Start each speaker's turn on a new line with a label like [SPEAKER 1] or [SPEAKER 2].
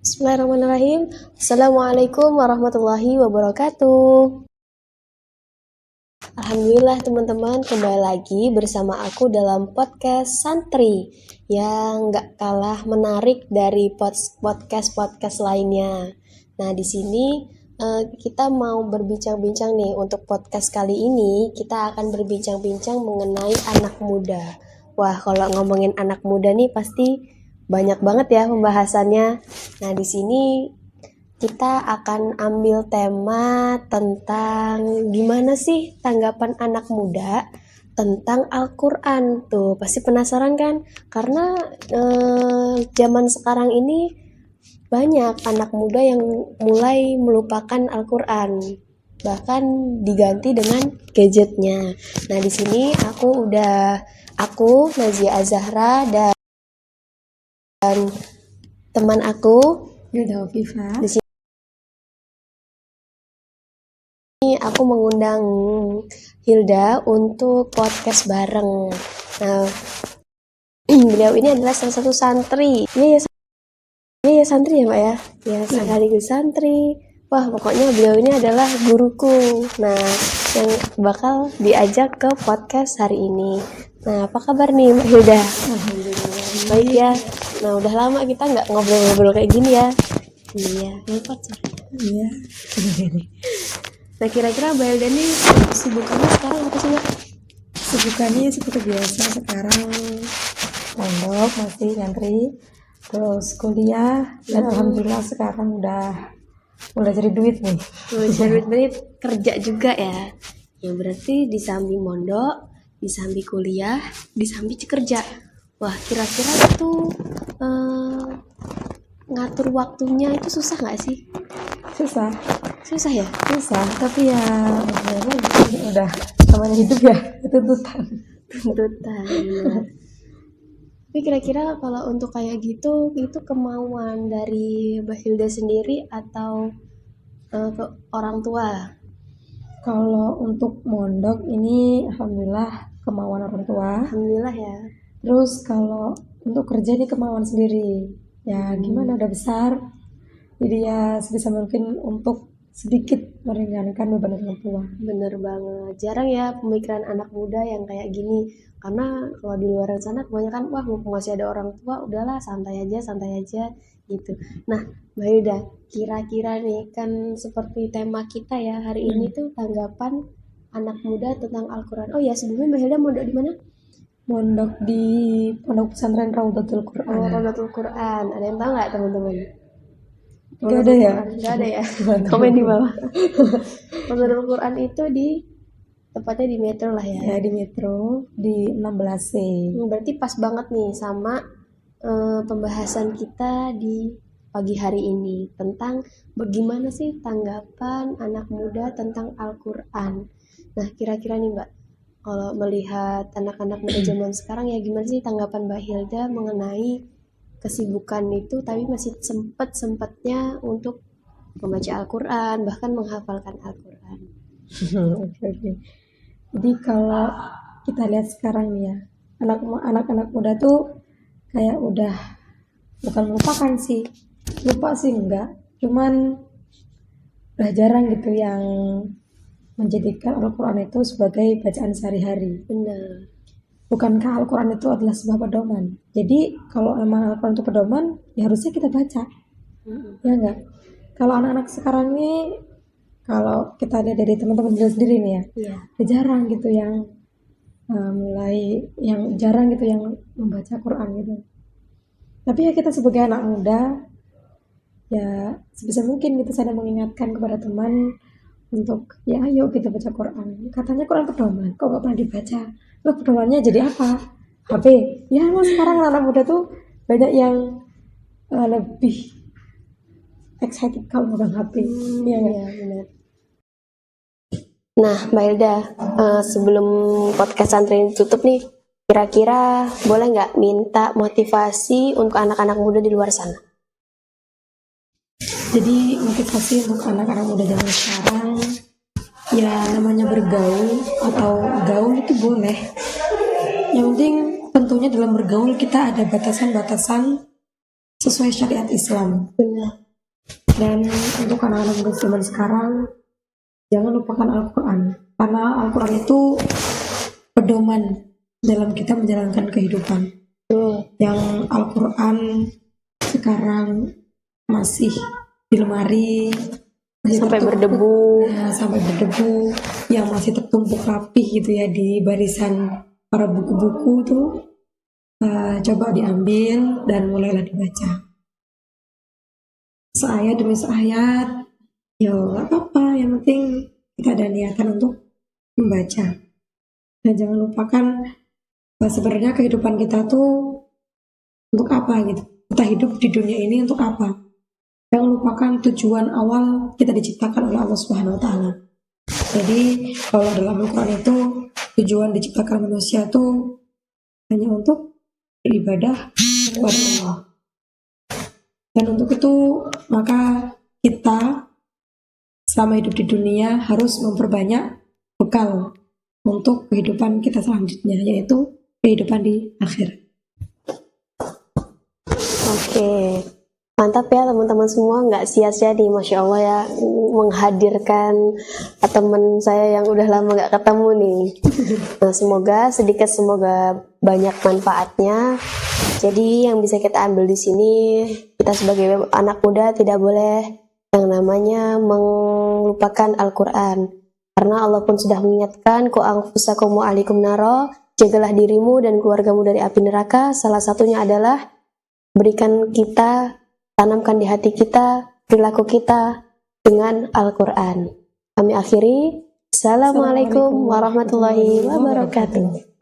[SPEAKER 1] Bismillahirrahmanirrahim. Assalamualaikum warahmatullahi wabarakatuh. Alhamdulillah teman-teman, kembali lagi bersama aku dalam podcast Santri yang gak kalah menarik dari podcast-podcast lainnya. Nah, di sini kita mau berbincang-bincang nih. Untuk podcast kali ini kita akan berbincang-bincang mengenai anak muda. Wah, kalau ngomongin anak muda nih pasti banyak banget ya pembahasannya. Nah, di sini kita akan ambil tema tentang gimana sih tanggapan anak muda tentang Al-Quran. Tuh, pasti penasaran kan? Karena zaman sekarang ini banyak anak muda yang mulai melupakan Al-Quran, bahkan diganti dengan gadgetnya. Nah, di sini aku Nazia Azahra dan teman aku
[SPEAKER 2] Hilda Hovifa.
[SPEAKER 1] Di sini aku mengundang Hilda untuk podcast bareng. Nah, beliau ini adalah salah satu santri. Iya ya santri ya Mbak ya? Ya, sekaligus santri. Wah, pokoknya beliau ini adalah guruku. Nah, yang bakal diajak ke podcast hari ini. Nah, apa kabar nih Mbak Hilda?
[SPEAKER 2] Alhamdulillah.
[SPEAKER 1] Baik ya. Nah, udah lama kita nggak ngobrol-ngobrol kayak gini ya. Iya, ngepot.
[SPEAKER 2] Iya.
[SPEAKER 1] Nah, kira-kira Mbak Hilda nih kesibukannya sekarang apa sih Mbak?
[SPEAKER 2] Kesibukannya seperti biasa sekarang, pondok masih nyantri, terus kuliah, dan alhamdulillah sekarang udah mulai cari duit nih.
[SPEAKER 1] Cari duit kerja juga ya. Yang berarti di samping mondok, di samping kuliah, di samping kerja. Wah, kira-kira itu ngatur waktunya itu susah nggak sih? Susah ya?
[SPEAKER 2] Susah, tapi ya udah namanya hidup ya, tuntutan.
[SPEAKER 1] Benar. Tapi kira-kira kalau untuk kayak gitu, itu kemauan dari Mbak Hilda sendiri atau ke orang tua?
[SPEAKER 2] Kalau untuk mondok ini alhamdulillah kemauan orang tua.
[SPEAKER 1] Alhamdulillah ya.
[SPEAKER 2] Terus kalau untuk kerja ini kemauan sendiri. Ya gimana, udah besar. Jadi ya sebisa mungkin untuk sedikit meringankan beban orang tua.
[SPEAKER 1] Bener banget. Jarang ya pemikiran anak muda yang kayak gini. Karena kalau di luar sana kebanyakan, wah mumpung masih ada orang tua, udahlah santai aja gitu. Nah, Mbak Hilda, kira-kira nih kan seperti tema kita ya hari ini tuh tanggapan anak muda tentang Al-Quran. Oh ya, sebelumnya Mbak Hilda mondok di mana?
[SPEAKER 2] Mondok di Pondok Pesantren Raudhatul Quran.
[SPEAKER 1] Oh, Raudhatul Quran. Ada yang tahu nggak teman-teman?
[SPEAKER 2] Gak ada ya?
[SPEAKER 1] Gak ada ya? Komen di bawah. Raudhatul Quran itu tepatnya di Metro lah ya?
[SPEAKER 2] Ya, di Metro, di 16C.
[SPEAKER 1] Berarti pas banget nih sama pembahasan kita di pagi hari ini tentang bagaimana sih tanggapan anak muda tentang Al-Quran. Nah, kira-kira nih Mbak, kalau melihat anak-anak muda zaman sekarang ya gimana sih tanggapan Mbak Hilda mengenai kesibukan itu tapi masih sempatnya untuk membaca Al-Quran, bahkan menghafalkan Al-Quran.
[SPEAKER 2] Okay. Jadi kalau kita lihat sekarang nih ya, anak-anak muda tuh kayak udah bukan melupakan sih, lupa sih enggak, cuman udah jarang gitu yang menjadikan Al-Quran itu sebagai bacaan sehari-hari.
[SPEAKER 1] Benar.
[SPEAKER 2] Bukankah Al-Quran itu adalah sebuah pedoman? Jadi kalau emang Al-Quran itu pedoman, ya harusnya kita baca. Ya enggak? Kalau anak-anak sekarang ini, kalau kita lihat dari teman-teman sendiri nih ya, jarang gitu yang jarang gitu yang membaca Quran gitu. Tapi ya kita sebagai anak muda, ya sebisa mungkin kita sadar mengingatkan kepada teman untuk ya ayo kita baca Quran. Katanya Quran pedoman, kok gak pernah dibaca? Loh, pedomannya jadi apa? HP? Ya emang sekarang anak muda tuh banyak yang lebih excited kalau megang HP. Iya
[SPEAKER 1] benar. Nah, Mbak Hilda, sebelum podcast santri ini tutup nih, kira-kira boleh nggak minta motivasi untuk anak-anak muda di luar sana?
[SPEAKER 2] Jadi motivasi untuk anak-anak muda zaman sekarang, ya namanya bergaul atau gaul itu boleh. Yang penting tentunya dalam bergaul kita ada batasan-batasan sesuai syariat Islam.
[SPEAKER 1] Benar.
[SPEAKER 2] Dan untuk anak-anak muda zaman sekarang, jangan lupakan Al-Quran, karena Al-Quran itu pedoman dalam kita menjalankan kehidupan. Yang Al-Quran sekarang masih di lemari, masih
[SPEAKER 1] Sampai
[SPEAKER 2] tertumpuk,
[SPEAKER 1] berdebu.
[SPEAKER 2] sampai berdebu, yang masih tertumpuk rapih gitu ya di barisan para buku-buku tuh, coba diambil dan mulailah dibaca. Seayat demi seayat, ya nggak apa-apa, yang penting kita ada niatan untuk membaca. Dan jangan lupakan sebenarnya kehidupan kita tuh untuk apa gitu. Kita hidup di dunia ini untuk apa? Jangan lupakan tujuan awal kita diciptakan oleh Allah Subhanahu wa taala. Jadi kalau dalam Al-Quran itu tujuan diciptakan manusia tuh hanya untuk beribadah kepada Allah. Dan untuk itu maka kita selama hidup di dunia harus memperbanyak bekal untuk kehidupan kita selanjutnya, yaitu kehidupan di akhir.
[SPEAKER 1] Oke, mantap ya teman-teman semua, nggak sia-sia nih, Masya Allah ya, menghadirkan teman saya yang udah lama nggak ketemu nih. Nah, semoga banyak manfaatnya. Jadi yang bisa kita ambil di sini, kita sebagai anak muda tidak boleh yang namanya melupakan Al-Quran. Karena Allah pun sudah mengingatkan, ku anfusakum wa alaikum naro, jagalah dirimu dan keluargamu dari api neraka. Salah satunya adalah berikan kita, tanamkan di hati kita, perilaku kita dengan Al-Quran. Kami akhiri. Assalamualaikum warahmatullahi wabarakatuh.